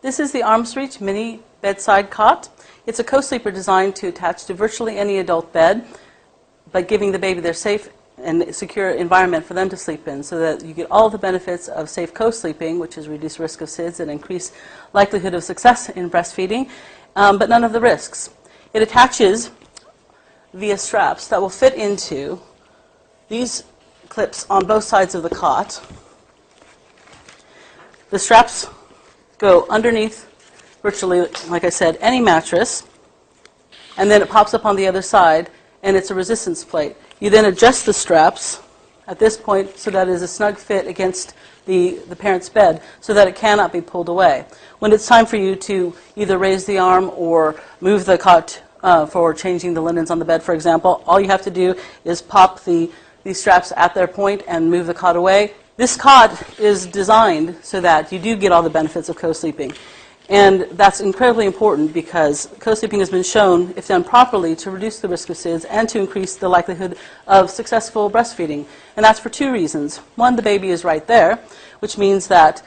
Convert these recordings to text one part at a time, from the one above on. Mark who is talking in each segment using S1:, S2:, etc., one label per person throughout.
S1: This is the Arm's Reach mini bedside cot. It's a co-sleeper designed to attach to virtually any adult bed, but giving the baby their safe and secure environment for them to sleep in, so that you get all the benefits of safe co-sleeping, which is reduced risk of SIDS and increased likelihood of success in breastfeeding, but none of the risks. It attaches via straps that will fit into these clips on both sides of the cot. The straps go underneath virtually, like I said, any mattress, and then it pops up on the other side, and it's a resistance plate. You then adjust the straps at this point so that it is a snug fit against the parent's bed so that it cannot be pulled away. When it's time for you to either raise the arm or move the cot for changing the linens on the bed, for example, all you have to do is pop these straps at their point and move the cot away. This cot is designed so that you do get all the benefits of co-sleeping. And that's incredibly important because co-sleeping has been shown, if done properly, to reduce the risk of SIDS and to increase the likelihood of successful breastfeeding. And that's for two reasons. One, the baby is right there, which means that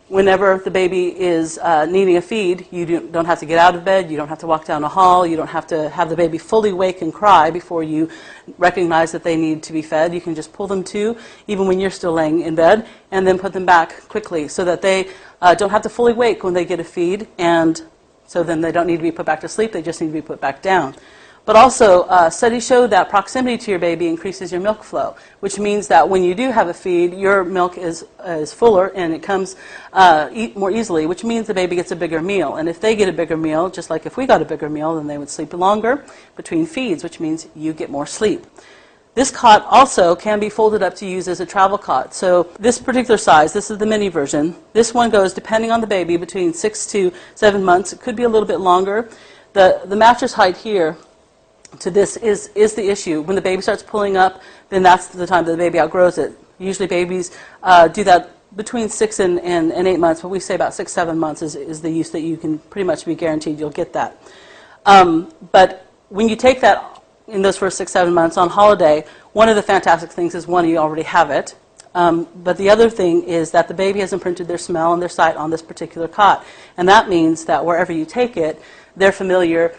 S1: whenever the baby is needing a feed, you don't have to get out of bed, you don't have to walk down a hall, you don't have to have the baby fully wake and cry before you recognize that they need to be fed. You can just pull them to, even when you're still laying in bed, and then put them back quickly so that they don't have to fully wake when they get a feed, and so then they don't need to be put back to sleep, they just need to be put back down. But also, studies show that proximity to your baby increases your milk flow, which means that when you do have a feed, your milk is fuller and it comes more easily, which means the baby gets a bigger meal. And if they get a bigger meal, just like if we got a bigger meal, then they would sleep longer between feeds, which means you get more sleep. This cot also can be folded up to use as a travel cot. So this particular size, this is the mini version. This one goes, depending on the baby, between 6 to 7 months. It could be a little bit longer. The mattress height here to this is the issue. When the baby starts pulling up, then that's the time that the baby outgrows it. Usually babies do that between 6 and 8 months, but we say about 6, 7 months is the use that you can pretty much be guaranteed you'll get that. But when you take that in those first 6, 7 months on holiday, one of the fantastic things is, one, you already have it. But the other thing is that the baby has imprinted their smell and their sight on this particular cot. And that means that wherever you take it, they're familiar,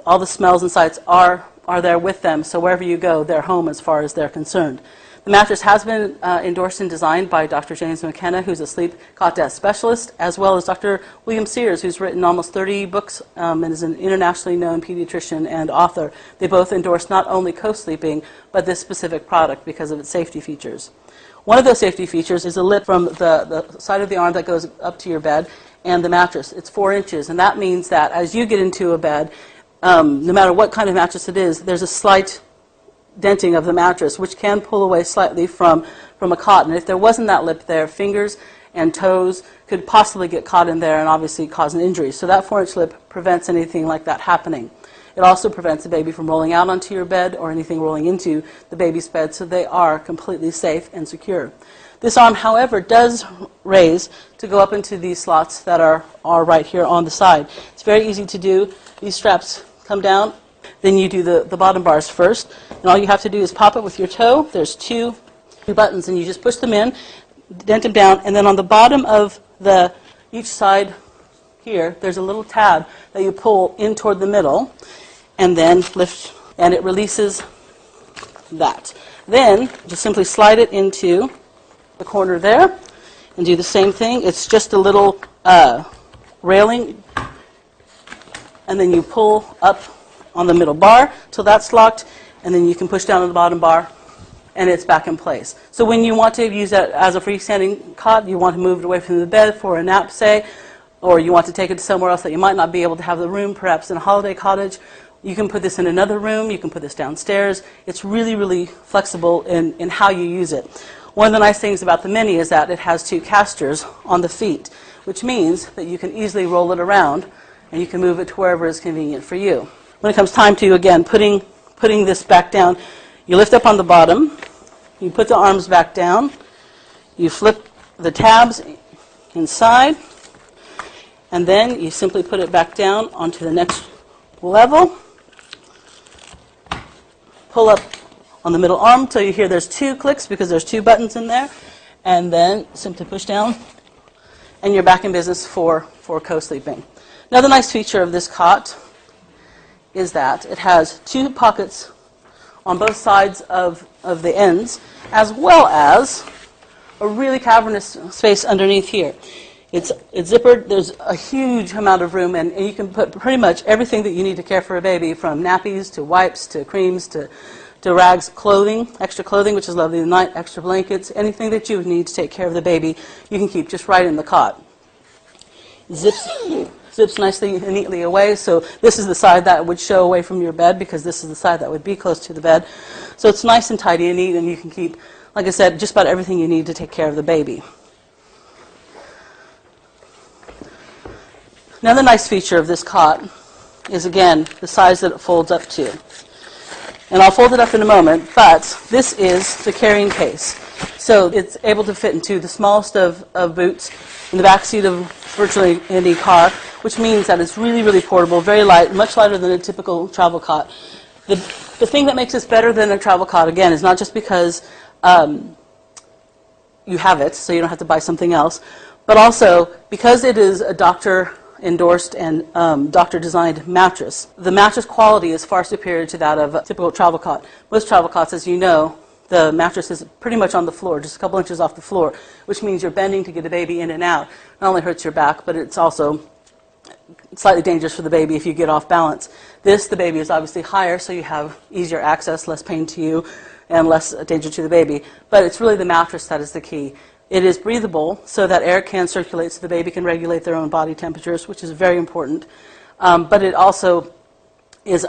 S1: all the smells and sights are there with them, so wherever you go, they're home as far as they're concerned. The mattress has been endorsed and designed by Dr. James McKenna, who's a sleep cot death specialist, as well as Dr. William Sears, who's written almost 30 books and is an internationally known pediatrician and author. They both endorse not only co-sleeping, but this specific product because of its safety features. One of those safety features is a lip from the side of the arm that goes up to your bed and the mattress. It's 4 inches, and that means that as you get into a bed, no matter what kind of mattress it is, there's a slight denting of the mattress, which can pull away slightly from a cot. And if there wasn't that lip there, fingers and toes could possibly get caught in there and obviously cause an injury. So that 4-inch lip prevents anything like that happening. It also prevents the baby from rolling out onto your bed or anything rolling into the baby's bed, so they are completely safe and secure. This arm, however, does raise to go up into these slots that are right here on the side. It's very easy to do. These straps come down. Then you do the bottom bars first. And all you have to do is pop it with your toe. There's two buttons, and you just push them in, dent them down, and then on the bottom of each side here, there's a little tab that you pull in toward the middle, and then lift, and it releases that. Then just simply slide it into the corner there and do the same thing. It's just a little railing, and then you pull up on the middle bar till that's locked, and then you can push down on the bottom bar and it's back in place. So when you want to use that as a freestanding cot, you want to move it away from the bed for a nap, say, or you want to take it to somewhere else that you might not be able to have the room, perhaps in a holiday cottage, you can put this in another room, you can put this downstairs. It's really, really flexible in how you use it. One of the nice things about the Mini is that it has 2 casters on the feet, which means that you can easily roll it around and you can move it to wherever is convenient for you. When it comes time to, again, putting this back down, you lift up on the bottom, you put the arms back down, you flip the tabs inside, and then you simply put it back down onto the next level, pull up on the middle arm until you hear there's 2 clicks because there's 2 buttons in there, and then simply push down, and you're back in business for co-sleeping. Another nice feature of this cot is that it has 2 pockets on both sides of the ends, as well as a really cavernous space underneath here. It's zippered. There's a huge amount of room, and you can put pretty much everything that you need to care for a baby, from nappies to wipes to creams to rags, clothing, extra clothing, which is lovely tonight, extra blankets, anything that you would need to take care of the baby, you can keep just right in the cot. Zips nicely and neatly away, so this is the side that would show away from your bed, because this is the side that would be close to the bed. So it's nice and tidy and neat, and you can keep, like I said, just about everything you need to take care of the baby. Another nice feature of this cot is, again, the size that it folds up to. And I'll fold it up in a moment, but this is the carrying case. So it's able to fit into the smallest of boots in the back seat of virtually any car, which means that it's really, really portable, very light, much lighter than a typical travel cot. The thing that makes this better than a travel cot, again, is not just because you have it, so you don't have to buy something else, but also because it is a doctor-endorsed and doctor-designed mattress. The mattress quality is far superior to that of a typical travel cot. Most travel cots, as you know, the mattress is pretty much on the floor, just a couple inches off the floor, which means you're bending to get the baby in and out. Not only hurts your back, but it's also slightly dangerous for the baby if you get off balance. The baby is obviously higher, so you have easier access, less pain to you, and less danger to the baby. But it's really the mattress that is the key. It is breathable, so that air can circulate, so the baby can regulate their own body temperatures, which is very important. But it also is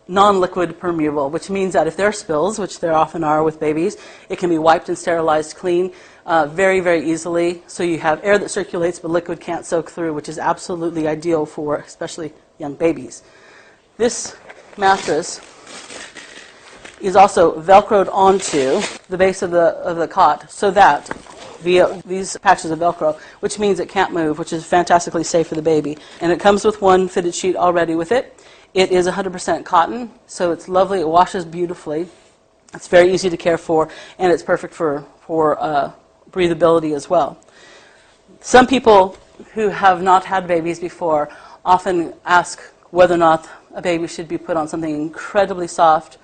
S1: non-liquid permeable, which means that if there are spills, which there often are with babies, it can be wiped and sterilized clean very, very easily. So you have air that circulates, but liquid can't soak through, which is absolutely ideal for especially young babies. This mattress is also Velcroed onto the base of the cot, so that via these patches of Velcro, which means it can't move, which is fantastically safe for the baby. And it comes with one fitted sheet already with it. It is 100% cotton, so it's lovely. It washes beautifully. It's very easy to care for, and it's perfect for breathability as well. Some people who have not had babies before often ask whether or not a baby should be put on something incredibly soft,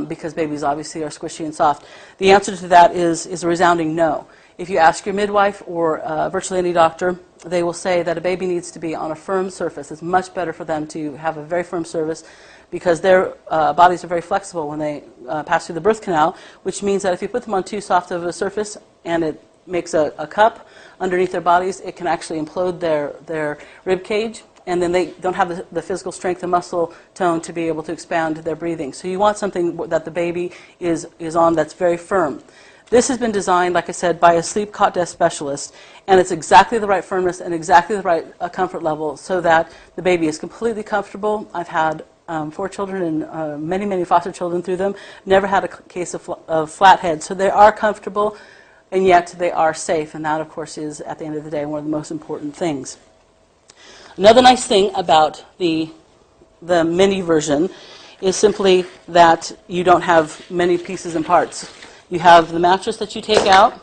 S1: because babies obviously are squishy and soft. The answer to that is a resounding no. If you ask your midwife or virtually any doctor, they will say that a baby needs to be on a firm surface. It's much better for them to have a very firm surface, because their bodies are very flexible when they pass through the birth canal, which means that if you put them on too soft of a surface and it makes a cup underneath their bodies, it can actually implode their rib cage, and then they don't have the physical strength and muscle tone to be able to expand their breathing. So you want something that the baby is on that's very firm. This has been designed, like I said, by a sleep cot desk specialist, and it's exactly the right firmness and exactly the right comfort level, so that the baby is completely comfortable. I've had 4 children and many, many foster children through them. Never had a case of flat head. So they are comfortable, and yet they are safe, and that, of course, is, at the end of the day, one of the most important things. Another nice thing about the mini version is simply that you don't have many pieces and parts. You have the mattress that you take out,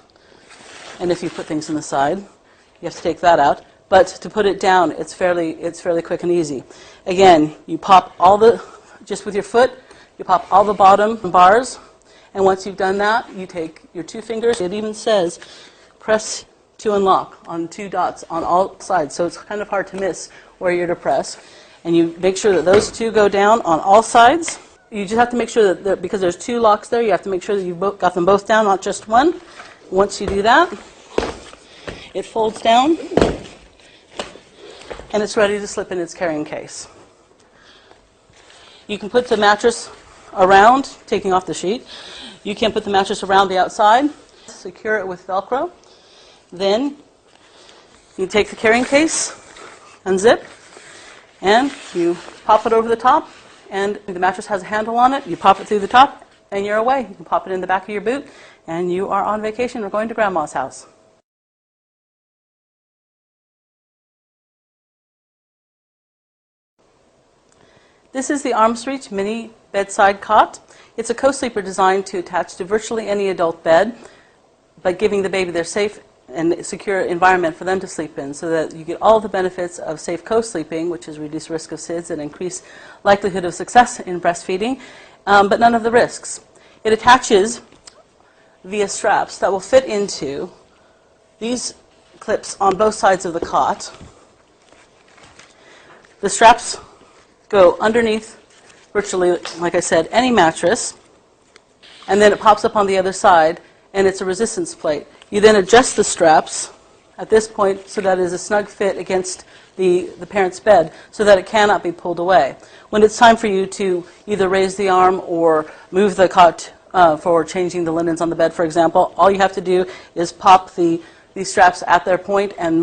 S1: and if you put things on the side, you have to take that out. But to put it down, it's fairly quick and easy. Again, you pop just with your foot, you pop all the bottom bars, and once you've done that, you take your 2 fingers. It even says press to unlock on 2 dots on all sides, so it's kind of hard to miss where you're to press. And you make sure that those 2 go down on all sides. You just have to make sure that because there's 2 locks there, you have to make sure that you've got them both down, not just one. Once you do that, it folds down, and it's ready to slip in its carrying case. You can put the mattress around, taking off the sheet. You can put the mattress around the outside, secure it with Velcro. Then you take the carrying case, unzip, and you pop it over the top, and the mattress has a handle on it. You pop it through the top, and you're away. You can pop it in the back of your boot, and you are on vacation or going to Grandma's house. This is the Arms Reach Mini Bedside Cot. It's a co-sleeper designed to attach to virtually any adult bed, but giving the baby their safe and secure environment for them to sleep in, so that you get all the benefits of safe co-sleeping, which is reduced risk of SIDS and increased likelihood of success in breastfeeding, but none of the risks. It attaches via straps that will fit into these clips on both sides of the cot. The straps go underneath virtually, like I said, any mattress, and then it pops up on the other side, and it's a resistance plate. You then adjust the straps at this point so that it is a snug fit against the parent's bed so that it cannot be pulled away. When it's time for you to either raise the arm or move the cot for changing the linens on the bed, for example, all you have to do is pop these straps at their point and move